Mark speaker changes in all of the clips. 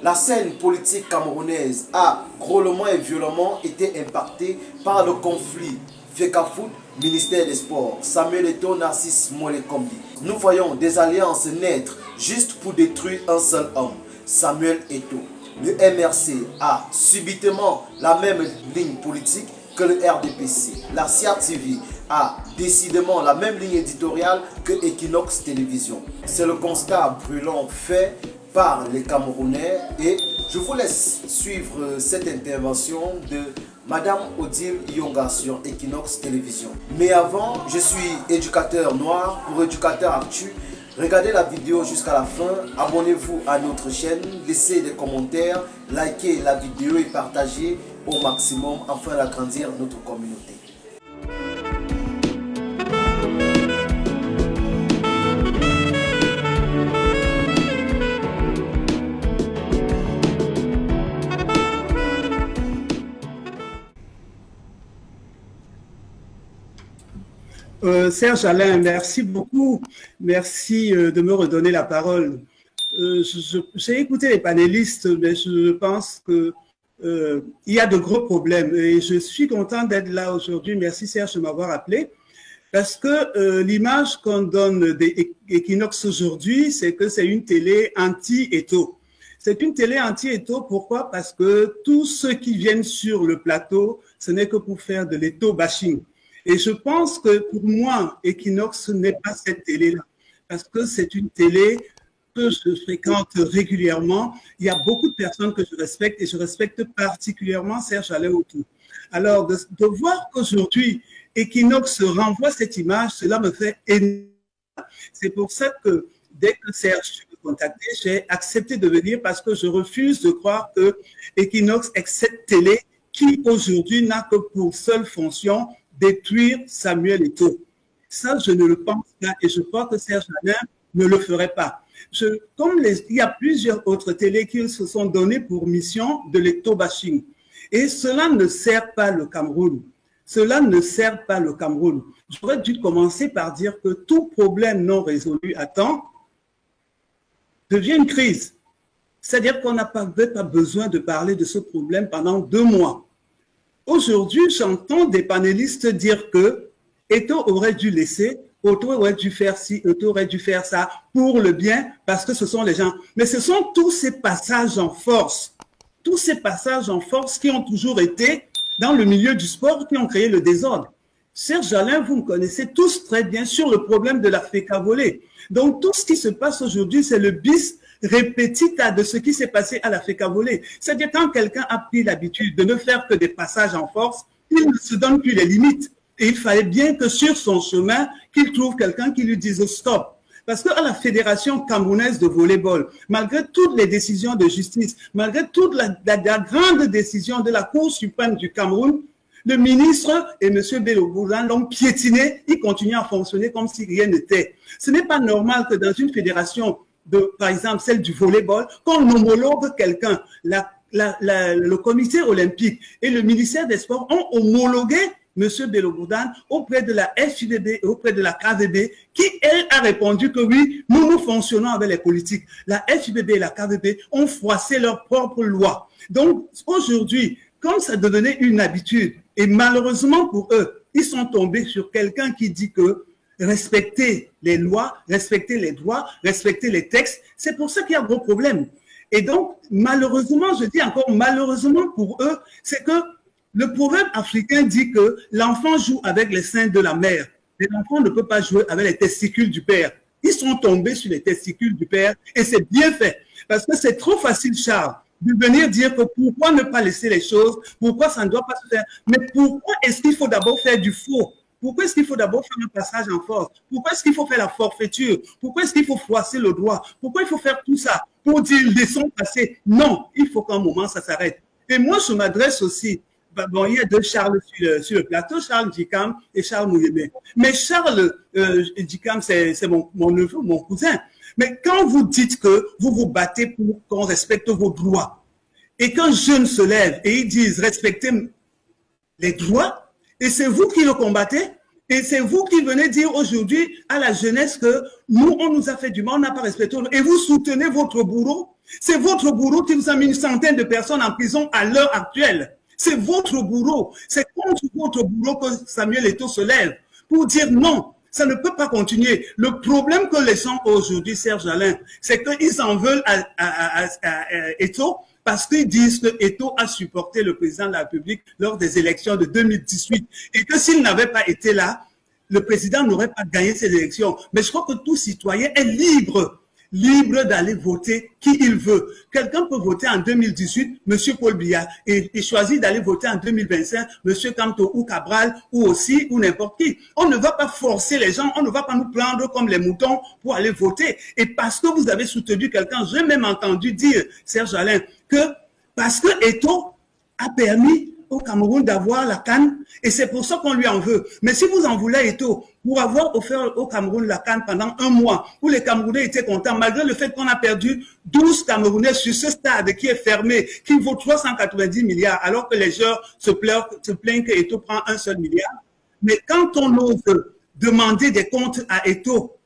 Speaker 1: La scène politique camerounaise a drôlement et violemment été impactée par le conflit FECAFOOT, ministère des Sports, Samuel Eto'o, Narcisse Mollet-Kombi. Nous voyons des alliances naître juste pour détruire un seul homme, Samuel Eto'o. Le MRC a subitement la même ligne politique que le RDPC. La CIA TV a décidément la même ligne éditoriale que Equinox Télévision. C'est le constat brûlant fait par les Camerounais et je vous laisse suivre cette intervention de Madame Odile Yonga sur Equinox Télévision. Mais avant, je suis éducateur noir pour Éducateur Actu. Regardez la vidéo jusqu'à la fin, abonnez-vous à notre chaîne, laissez des commentaires, likez la vidéo et partagez au maximum afin d'agrandir notre communauté.
Speaker 2: Serge Alain, merci beaucoup. Merci de me redonner la parole. J'ai écouté les panélistes, mais je pense que il y a de gros problèmes. Et je suis content d'être là aujourd'hui. Merci Serge de m'avoir appelé. Parce que l'image qu'on donne des Equinox aujourd'hui, c'est que c'est une télé anti-Eto'o. C'est une télé anti-Eto'o. Pourquoi? Parce que tous ceux qui viennent sur le plateau, ce n'est que pour faire de l'Eto'o bashing. Et je pense que pour moi, Equinox n'est pas cette télé-là, parce que c'est une télé que je fréquente régulièrement. Il y a beaucoup de personnes que je respecte et je respecte particulièrement Serge Alain Eto'o. Alors, de voir qu'aujourd'hui, Equinox renvoie cette image, cela me fait énormément. C'est pour ça que dès que Serge m'a contacté, j'ai accepté de venir parce que je refuse de croire que Equinox est cette télé qui aujourd'hui n'a que pour seule fonction détruire Samuel Eto'o. Ça, je ne le pense pas et je crois que Serge Alain ne le ferait pas. Il y a plusieurs autres télés qui se sont données pour mission de l'Eto'o bashing. Et cela ne sert pas le Cameroun. Cela ne sert pas le Cameroun. J'aurais dû commencer par dire que tout problème non résolu à temps devient une crise. C'est-à-dire qu'on n'a pas besoin de parler de ce problème pendant 2 mois. Aujourd'hui, j'entends des panélistes dire que Eto'o aurait dû laisser, Eto'o aurait dû faire ci, Eto'o aurait dû faire ça pour le bien, parce que ce sont les gens. Mais ce sont tous ces passages en force, tous ces passages en force qui ont toujours été dans le milieu du sport, qui ont créé le désordre. Serge Alain, vous me connaissez tous très bien sur le problème de la FECAVOLÉ. Donc tout ce qui se passe aujourd'hui, c'est le bis répétita de ce qui s'est passé à la FECAVOLÉ. C'est-à-dire quand quelqu'un a pris l'habitude de ne faire que des passages en force, il ne se donne plus les limites. Et il fallait bien que sur son chemin, qu'il trouve quelqu'un qui lui dise stop. Parce qu'à la Fédération camerounaise de volleyball, malgré toutes les décisions de justice, malgré toute la grande décision de la Cour suprême du Cameroun, le ministre et M. Bello Bourlan l'ont piétiné, ils continuent à fonctionner comme si rien n'était. Ce n'est pas normal que dans une fédération par exemple, celle du volleyball, qu'on homologue quelqu'un. Le comité olympique et le ministère des Sports ont homologué M. Bello Bourlan auprès de la FIBB et auprès de la KVB, qui, elle, a répondu que oui, nous fonctionnons avec les politiques. La FIBB et la KVB ont froissé leur propre loi. Donc, aujourd'hui, comme ça devenait une habitude, et malheureusement pour eux, ils sont tombés sur quelqu'un qui dit que respecter les lois, respecter les droits, respecter les textes, c'est pour ça qu'il y a un gros problème. Et donc, malheureusement, je dis encore malheureusement pour eux, c'est que le proverbe africain dit que l'enfant joue avec les seins de la mère, mais l'enfant ne peut pas jouer avec les testicules du père. Ils sont tombés sur les testicules du père et c'est bien fait. Parce que c'est trop facile, Charles, de venir dire que pourquoi ne pas laisser les choses, pourquoi ça ne doit pas se faire, mais pourquoi est-ce qu'il faut d'abord faire du faux? Pourquoi est-ce qu'il faut d'abord faire un passage en force? Pourquoi est-ce qu'il faut faire la forfaiture? Pourquoi est-ce qu'il faut froisser le droit? Pourquoi il faut faire tout ça pour dire laissons passer? Non, il faut qu'à un moment ça s'arrête. Et moi, je m'adresse aussi, bon, il y a 2 Charles sur le plateau, Charles Djikam et Charles Mouyemé. Mais Charles Djikam, c'est mon neveu, mon cousin. Mais quand vous dites que vous vous battez pour qu'on respecte vos droits, et qu'un jeune se lève et ils disent respectez les droits, et c'est vous qui le combattez, Et c'est vous qui venez dire aujourd'hui à la jeunesse que nous, on nous a fait du mal, on n'a pas respecté. Et vous soutenez votre bourreau. C'est votre bourreau qui vous a mis une centaine de personnes en prison à l'heure actuelle. C'est votre bourreau. C'est contre votre bourreau que Samuel Eto'o se lève pour dire non, ça ne peut pas continuer. Le problème que les gens aujourd'hui, Serge Alain, c'est qu'ils en veulent à Eto'o parce qu'ils disent que Eto'o a supporté le président de la République lors des élections de 2018 et que s'il n'avait pas été là, le président n'aurait pas gagné ces élections. Mais je crois que tout citoyen est libre d'aller voter qui il veut. Quelqu'un peut voter en 2018, M. Paul Biya, et choisit d'aller voter en 2025, M. Kamto ou Cabral, ou aussi, ou n'importe qui. On ne va pas forcer les gens, on ne va pas nous prendre comme les moutons pour aller voter. Et parce que vous avez soutenu quelqu'un, j'ai même entendu dire, Serge Alain, que parce que Eto'o a permis au Cameroun d'avoir la CAN, et c'est pour ça qu'on lui en veut. Mais si vous en voulez Eto'o, pour avoir offert au Cameroun la CAN pendant un mois, où les Camerounais étaient contents, malgré le fait qu'on a perdu 12 Camerounais sur ce stade qui est fermé, qui vaut 390 milliards, alors que les gens se plaignent que Eto'o prend un seul milliard. Mais quand on ose demander des comptes à Eto'o,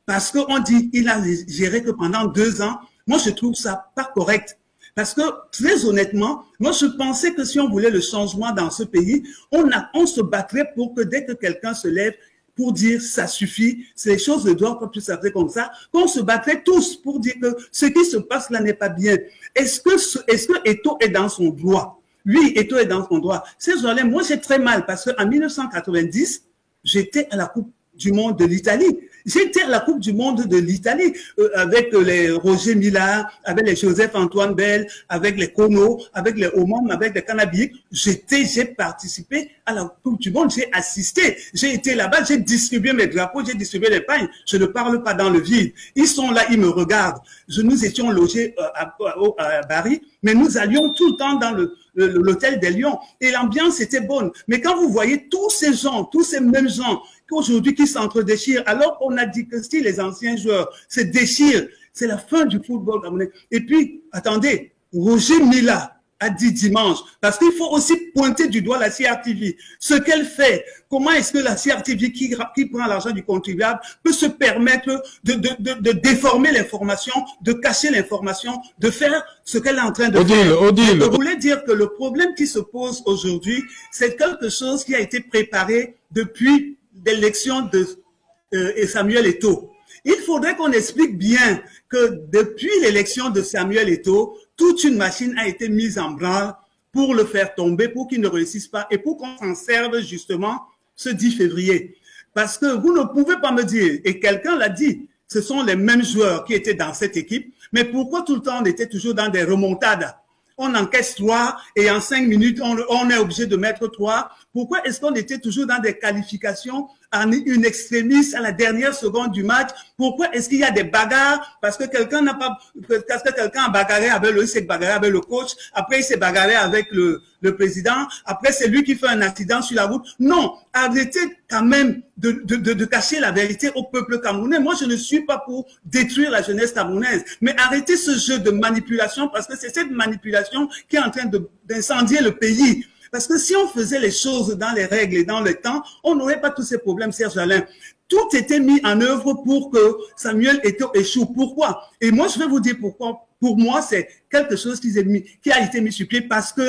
Speaker 2: parce qu'on dit qu'il a géré que pendant 2 ans, moi je trouve ça pas correct. Parce que, très honnêtement, moi je pensais que si on voulait le changement dans ce pays, on se battrait pour que dès que quelqu'un se lève pour dire ça suffit, ces choses ne doivent pas plus s'appeler comme ça, qu'on se battrait tous pour dire que ce qui se passe là n'est pas bien. Est-ce que Eto'o est dans son droit? Oui, Eto'o est dans son droit. Ces gens-là, moi j'ai très mal parce qu'en 1990, j'étais à la Coupe du Monde de l'Italie. J'étais à la Coupe du Monde de l'Italie avec les Roger Mila, avec les Joseph-Antoine Bell, avec les Kono, avec les Oman, avec les Canabiques. J'ai participé à la Coupe du Monde, j'ai assisté. J'ai été là-bas, j'ai distribué mes drapeaux, j'ai distribué les pagnes. Je ne parle pas dans le vide. Ils sont là, ils me regardent. Nous étions logés à Paris, mais nous allions tout le temps dans l'hôtel des Lions. Et l'ambiance était bonne. Mais quand vous voyez tous ces gens, tous ces mêmes gens, aujourd'hui qui s'entre-déchirent, alors qu'on a dit que si les anciens joueurs se déchirent, c'est la fin du football camerounais. Et puis, attendez, Roger Mila a dit dimanche, parce qu'il faut aussi pointer du doigt la CRTV. Ce qu'elle fait, comment est-ce que la CRTV qui prend l'argent du contribuable peut se permettre de déformer l'information, de cacher l'information, de faire ce qu'elle est en train de faire. Je voulais dire que le problème qui se pose aujourd'hui, c'est quelque chose qui a été préparé depuis l'élection de Samuel Eto'o. Il faudrait qu'on explique bien que depuis l'élection de Samuel Eto'o, toute une machine a été mise en branle pour le faire tomber, pour qu'il ne réussisse pas et pour qu'on s'en serve justement ce 10 février. Parce que vous ne pouvez pas me dire, et quelqu'un l'a dit, ce sont les mêmes joueurs qui étaient dans cette équipe, mais pourquoi tout le temps on était toujours dans des remontades? On encaisse 3 et en 5 minutes, on est obligé de mettre 3. Pourquoi est-ce qu'on était toujours dans des qualifications en une extrémiste à la dernière seconde du match? Pourquoi est-ce qu'il y a des bagarres? Parce que quelqu'un a bagarré avec il s'est bagarré avec le coach, après il s'est bagarré avec le président, après c'est lui qui fait un accident sur la route. Non, arrêtez quand même de cacher la vérité au peuple camerounais. Moi, je ne suis pas pour détruire la jeunesse camerounaise, mais arrêtez ce jeu de manipulation parce que c'est cette manipulation qui est en train d'incendier le pays. Parce que si on faisait les choses dans les règles et dans le temps, on n'aurait pas tous ces problèmes, Serge Alain. Tout était mis en œuvre pour que Samuel Eto'o échoue. Pourquoi? Et moi, je vais vous dire pourquoi. Pour moi, c'est quelque chose qui a été mis sur pied parce que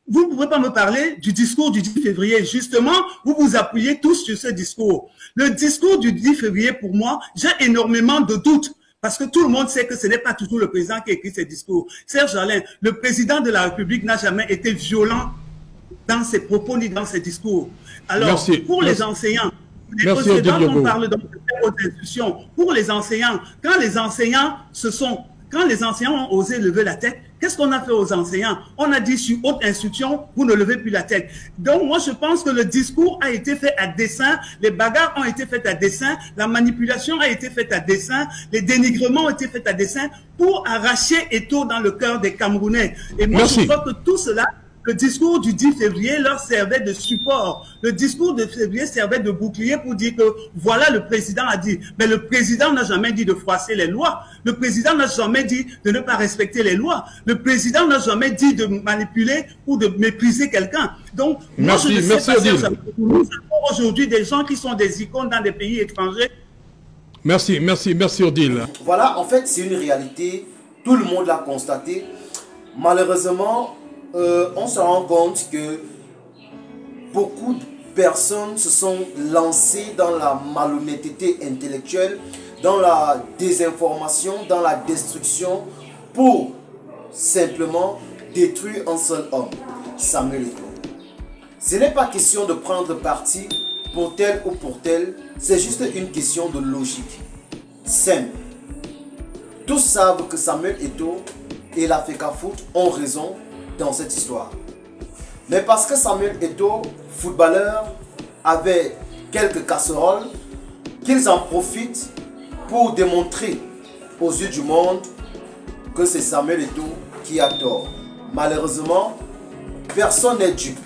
Speaker 2: vous ne pouvez pas me parler du discours du 10 février. Justement, vous vous appuyez tous sur ce discours. Le discours du 10 février, pour moi, j'ai énormément de doutes. Parce que tout le monde sait que ce n'est pas toujours le président qui écrit ces discours. Serge Alain, le président de la République n'a jamais été violent dans ses propos ni dans ses discours. Alors, pour les enseignants, on parle donc de institutions. Pour les enseignants, quand les enseignants ont osé lever la tête, qu'est-ce qu'on a fait aux enseignants? On a dit sur haute instruction, vous ne levez plus la tête. Donc moi je pense que le discours a été fait à dessein, les bagarres ont été faites à dessein, la manipulation a été faite à dessein, les dénigrements ont été faits à dessein pour arracher Eto'o dans le cœur des Camerounais. Et moi je crois que tout cela le discours du 10 février leur servait de support. Le discours de février servait de bouclier pour dire que voilà, le président a dit. Mais le président n'a jamais dit de froisser les lois. Le président n'a jamais dit de ne pas respecter les lois. Le président n'a jamais dit de manipuler ou de mépriser quelqu'un. Donc,
Speaker 3: merci,
Speaker 2: moi, je ne sais pas
Speaker 3: Odile.
Speaker 2: si nous avons aujourd'hui des gens qui sont des icônes dans des pays étrangers.
Speaker 3: Merci, merci, merci Odile.
Speaker 1: Voilà, en fait, c'est une réalité. Tout le monde l'a constaté. Malheureusement, on se rend compte que beaucoup de personnes se sont lancées dans la malhonnêteté intellectuelle, dans la désinformation, dans la destruction pour simplement détruire un seul homme, Samuel Eto'o. Ce n'est pas question de prendre parti pour tel ou pour tel, c'est juste une question de logique. Simple. Tous savent que Samuel Eto'o et la FECAFOOT ont raison dans cette histoire. Mais parce que Samuel Eto'o, footballeur, avait quelques casseroles, qu'ils en profitent pour démontrer aux yeux du monde que c'est Samuel Eto'o qui a tort. Malheureusement, personne n'est dupe.